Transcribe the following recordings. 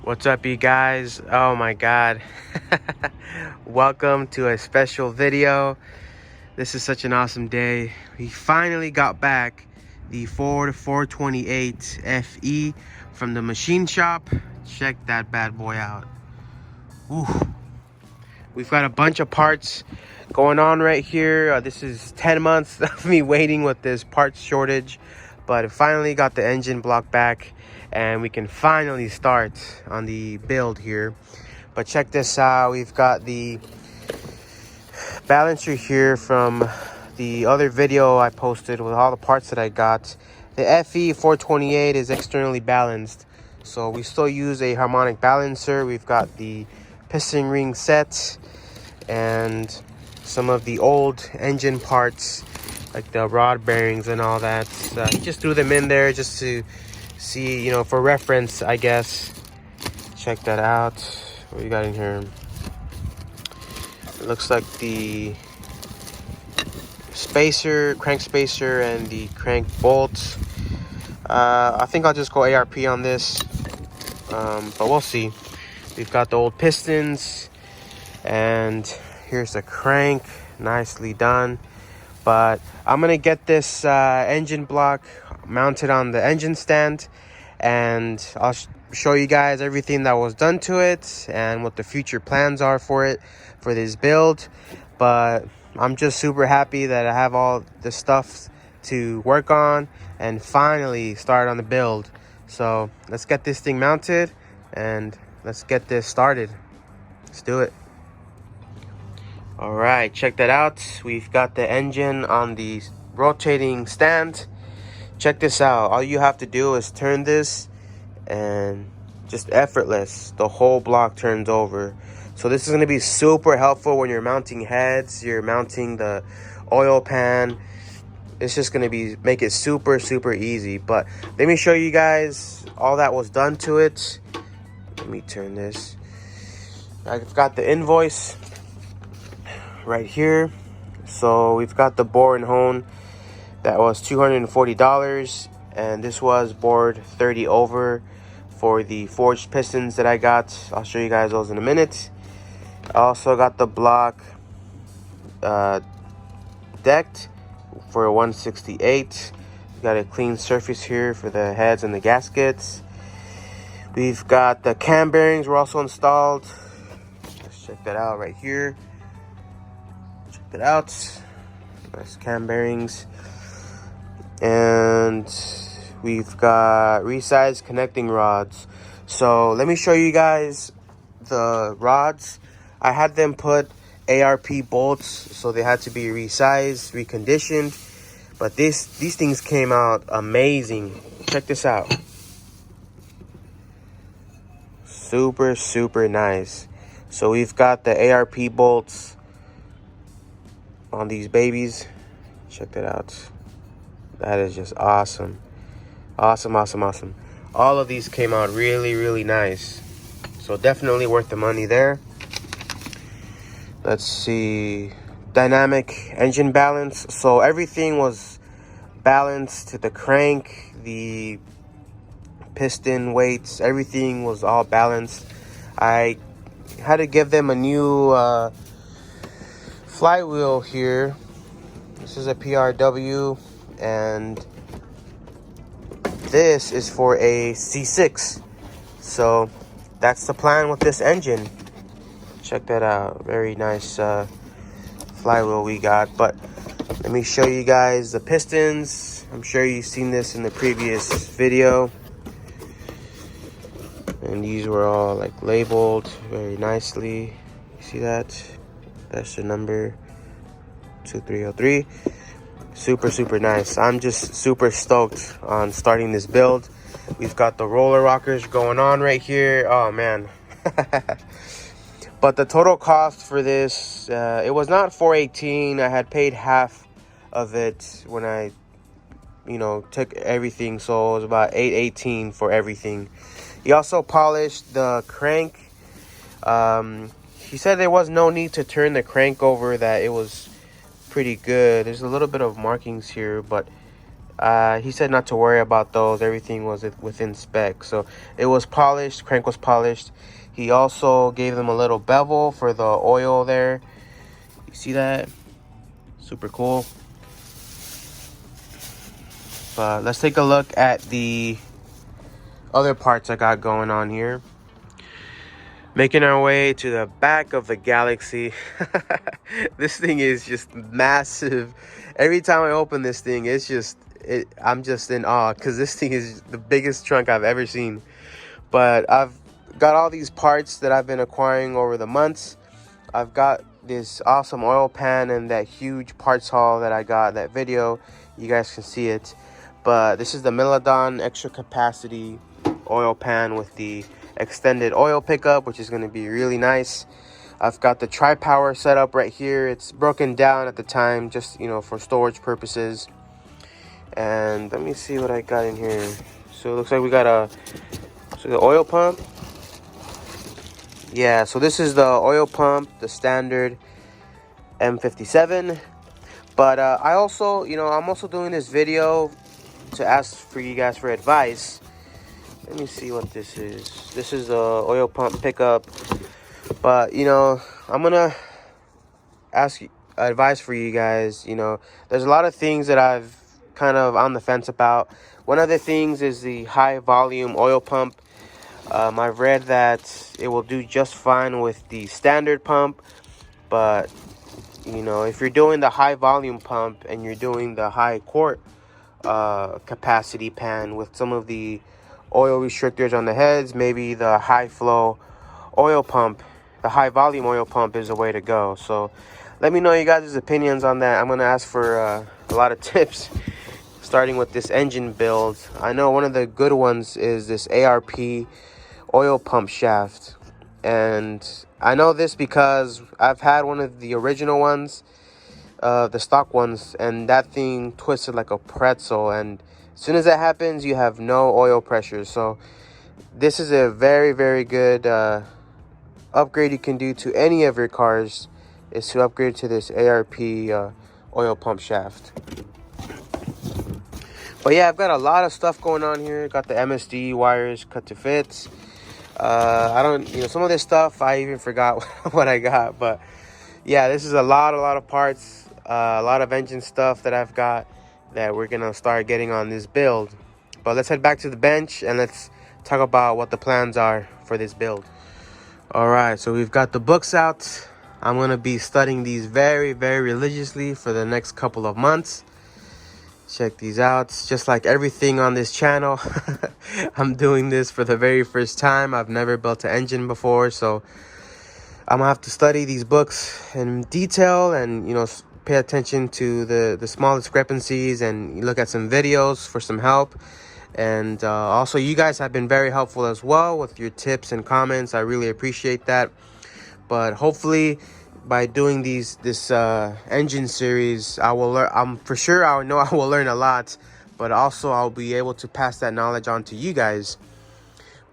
What's up, you guys? Oh my god. Welcome to a special video. This is such an awesome day. We finally got back the Ford 428 FE from the machine shop. Check that bad boy out. Woo. We've got a bunch of parts going on right here. This is 10 months of me waiting with this parts shortage, but I finally got the engine block back and we can finally start on the build here. But check this out. We've got the balancer here from the other video I posted with all the parts that I got. The FE 428 is externally balanced, so we still use a harmonic balancer. We've got the piston ring set and some of the old engine parts like the rod bearings and all that. Just threw them in there just to see, you know, for reference, I guess. Check that out. What we got in here? It looks like the spacer, crank spacer, and the crank bolts. I think I'll just go ARP on this, but we'll see. We've got the old pistons, and here's the crank, nicely done. But I'm gonna get this engine block mounted on the engine stand, and I'll show you guys everything that was done to it and what the future plans are for it, for this build. But I'm just super happy that I have all the stuff to work on and finally start on the build. So let's get this thing mounted and let's get this started. Let's do it. All right, check that out. We've got the engine on the rotating stand. Check this out. All you have to do is turn this and just effortless, the whole block turns over. So this is going to be super helpful when you're mounting heads, you're mounting the oil pan. It's just going to make it super easy. But let me show you guys all that was done to it. Let me turn this. I've got the invoice right here. So we've got the bore and hone that was $240, and this was bored 30 over for the forged pistons that I got. I'll show you guys those in a minute. I also got the block decked for 168. Got a clean surface here for the heads and the gaskets. We've got the cam bearings were also installed. Let's check that out right here. Check that out. Nice cam bearings. And we've got resized connecting rods. So let me show you guys the rods. I had them put ARP bolts, so they had to be resized, reconditioned. But these things came out amazing. Check this out. Super nice. So we've got the ARP bolts on these babies. Check that out. That is just awesome. Awesome. All of these came out really nice. So definitely worth the money there. Let's see. Dynamic engine balance. So everything was balanced to the crank, the piston weights, everything was all balanced. I had to give them a new flywheel here. This is a PRW, and this is for a C6. So that's the plan with this engine. Check that out. Very nice flywheel we got. But let me show you guys the pistons. I'm sure you've seen this in the previous video. And these were all like labeled very nicely. You see that? That's the number 2303. Super nice. I'm just super stoked on starting this build. We've got the roller rockers going on right here. Oh man. But the total cost for this, it was not $418. I had paid half of it when I, took everything. So it was about $818 for everything. He also polished the crank. He said there was no need to turn the crank over, that it was pretty good. There's a little bit of markings here, but He said not to worry about those. Everything was within spec. So it was polished. Crank was polished. He also gave them a little bevel for the oil there. You see that? Super cool. But let's take a look at the other parts I got going on here. Making our way to the back of the Galaxy. This thing is just massive. Every time I open this thing, I'm just in awe, because this thing is the biggest trunk I've ever seen. But I've got all these parts that I've been acquiring over the months. I've got this awesome oil pan and that huge parts haul that I got, that video. You guys can see it. But this is the Meledon extra capacity oil pan with the extended oil pickup, which is going to be really nice. I've got the tri-power setup right here. It's broken down at the time, just, you know, for storage purposes. And let me see what I got in here. So it looks like we got the oil pump. Yeah, so this is the oil pump, the standard M57. But I also, you know, I'm also doing this video to ask for you guys for advice. Let me see what this is. This is the oil pump pickup. But, you know, I'm going to ask advice for you guys. You know, there's a lot of things that I've kind of on the fence about. One of the things is the high volume oil pump. I've read that it will do just fine with the standard pump. But, you know, if you're doing the high volume pump and you're doing the high quart capacity pan with some of the oil restrictors on the heads, maybe the high flow oil pump, the high volume oil pump is the way to go. So let me know you guys' opinions on that. I'm going to ask for a lot of tips, starting with this engine build. I know one of the good ones is this ARP oil pump shaft. And I know this because I've had one of the original ones, the stock ones, and that thing twisted like a pretzel. And as soon as that happens, you have no oil pressure. So this is a very, very good upgrade you can do to any of your cars, is to upgrade to this ARP oil pump shaft. But yeah, I've got a lot of stuff going on here. Got the MSD wires cut to fit. I don't, you know, some of this stuff I even forgot what I got. But yeah, this is a lot of parts, a lot of engine stuff that I've got that we're gonna start getting on this build. But let's head back to the bench and let's talk about what the plans are for this build. All right, so we've got the books out. I'm gonna be studying these very, very religiously for the next couple of months. Check these out. It's just like everything on this channel. I'm doing this for the very first time. I've never built an engine before, so I'm gonna have to study these books in detail and, you know, pay attention to the small discrepancies and look at some videos for some help. And also, you guys have been very helpful as well with your tips and comments. I really appreciate that. But hopefully, by doing this engine series, I will learn. I know I will learn a lot, but also I'll be able to pass that knowledge on to you guys.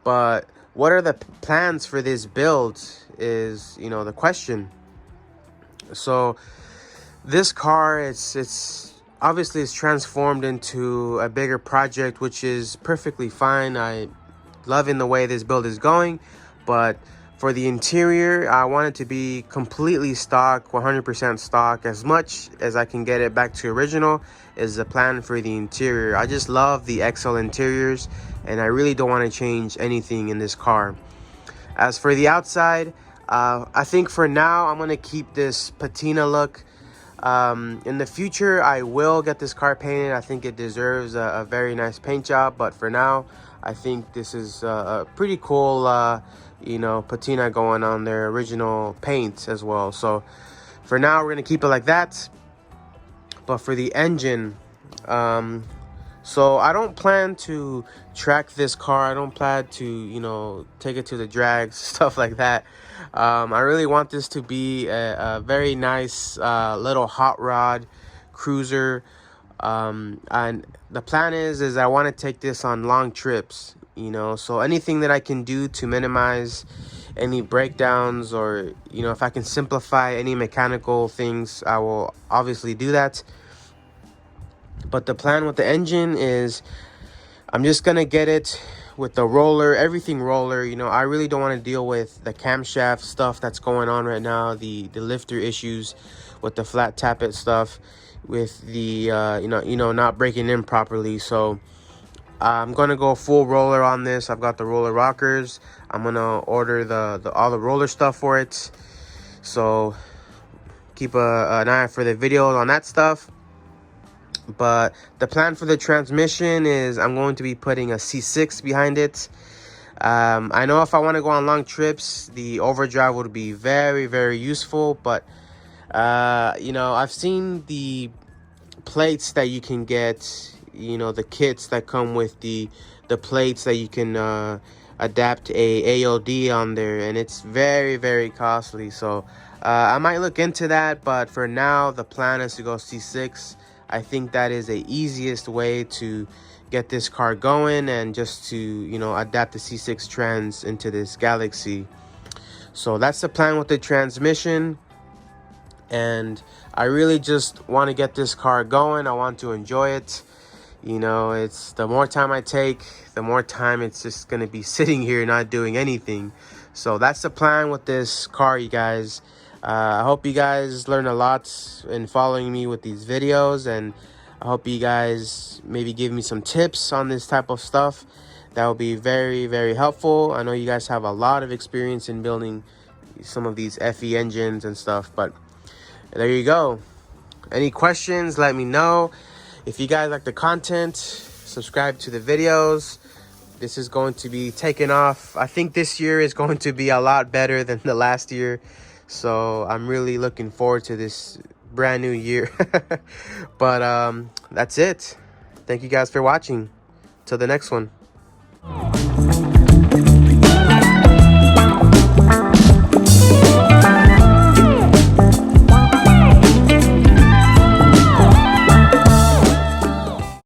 But what are the plans for this build is, you know, the question. So this car, it's obviously it's transformed into a bigger project, which is perfectly fine. I loving the way this build is going, but for the interior, I want it to be completely stock, 100% stock. As much as I can get it back to original is the plan for the interior. I just love the XL interiors, and I really don't want to change anything in this car. As for the outside, I think for now, I'm going to keep this patina look. In the future, I will get this car painted. I think it deserves a very nice paint job, but for now, I think this is a pretty cool you know, patina going on their original paint as well. So for now, we're gonna keep it like that. But for the engine, so I don't plan to track this car. I don't plan to, you know, take it to the drags, stuff like that. I really want this to be a very nice little hot rod cruiser. And the plan is I want to take this on long trips, you know, so anything that I can do to minimize any breakdowns, or, you know, if I can simplify any mechanical things, I will obviously do that. But the plan with the engine is I'm just gonna get it with the roller, everything roller. You know, I really don't want to deal with the camshaft stuff that's going on right now, the lifter issues with the flat tappet stuff, with the you know not breaking in properly. So I'm gonna go full roller on this. I've got the roller rockers. I'm gonna order all the roller stuff for it. So keep an eye out for the videos on that stuff. But the plan for the transmission is I'm going to be putting a C6 behind it. I know if I want to go on long trips, the overdrive would be very, very useful. But you know, I've seen the plates that you can get, you know, the kits that come with the plates that you can adapt a AOD on there, and it's very, very costly. So I might look into that, but for now the plan is to go C6. I think that is the easiest way to get this car going, and just to, you know, adapt the C6 trans into this Galaxy. So that's the plan with the transmission. And I really just want to get this car going. I want to enjoy it. You know, it's the more time I take, the more time it's just going to be sitting here not doing anything. So that's the plan with this car, you guys. I hope you guys learn a lot in following me with these videos, and I hope you guys maybe give me some tips on this type of stuff. That will be very, very helpful. I know you guys have a lot of experience in building some of these FE engines and stuff, but there you go. Any questions, let me know. If you guys like the content, subscribe to the videos. This is going to be taking off. I think this year is going to be a lot better than the last year. So I'm really looking forward to this brand new year. But that's it. Thank you guys for watching. Till the next one.